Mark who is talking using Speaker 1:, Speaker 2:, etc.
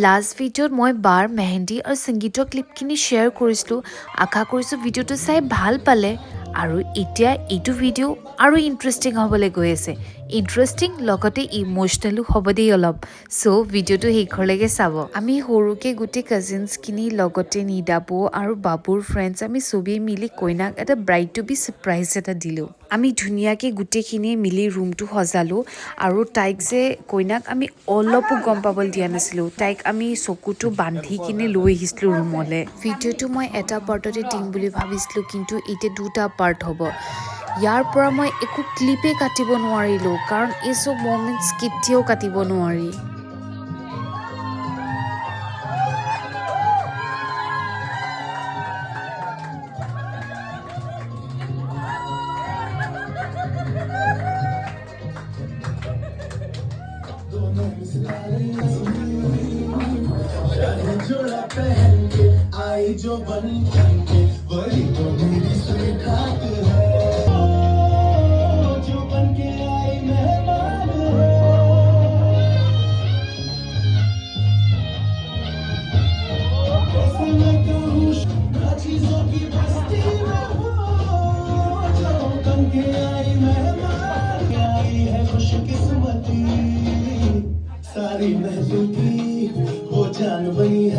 Speaker 1: Last ভিডিঅ'ত মই বাৰ মেহেন্দী আৰু সংগীতৰ ক্লিপখিনি শ্বেয়াৰ কৰিছিলোঁ। আশা কৰিছোঁ ভিডিঅ'টো চাই ভাল পালে আৰু এতিয়া এইটো ভিডিঅ' আৰু ইণ্টাৰেষ্টিং হ'বলৈ গৈ আছে। ইণ্টাৰেষ্টিং লগতে ইম'চনেলো হ'ব দেই অলপ। চ' ভিডিঅ'টো শেষলৈকে চাব। আমি সৰুকৈ গোটেই কাজিনছখিনি লগতে নিদাবু আৰু বাবুৰ ফ্ৰেণ্ডছ আমি চবেই মিলি কইনাক এটা ব্ৰাইড টু বি ছাৰপ্ৰাইজ এটা দিলোঁ। আমি ধুনীয়াকৈ গোটেইখিনিয়ে মিলি ৰুমটো সজালোঁ আৰু তাইক যে কইনাক আমি অলপো গম পাবলৈ দিয়া নাছিলোঁ। তাইক আমি চকুটো বান্ধি কিনে লৈ আহিছিলোঁ ৰুমলৈ। ভিডিঅ'টো মই এটা পাৰ্টতে দিম বুলি ভাবিছিলোঁ, কিন্তু এতিয়া দুটা পাৰ্ট হ'ব। ইয়াৰ পৰা মই একো ক্লিপেই কাটিব নোৱাৰিলোঁ, কাৰণ এই চব মমেণ্টছ কেতিয়াও কাটিব নোৱাৰি।
Speaker 2: जोड़ा पहन के आई जो बन के वही तो मेरी स्वीटहार्ट है, जो बन के आई मेहमान है। कैसे मैं कहूँ ना चीजों की बस्ती में हो, जो बन के आई मेहमान आई है खुशकिस्मती, सारी महफिल की वो जान बनी है।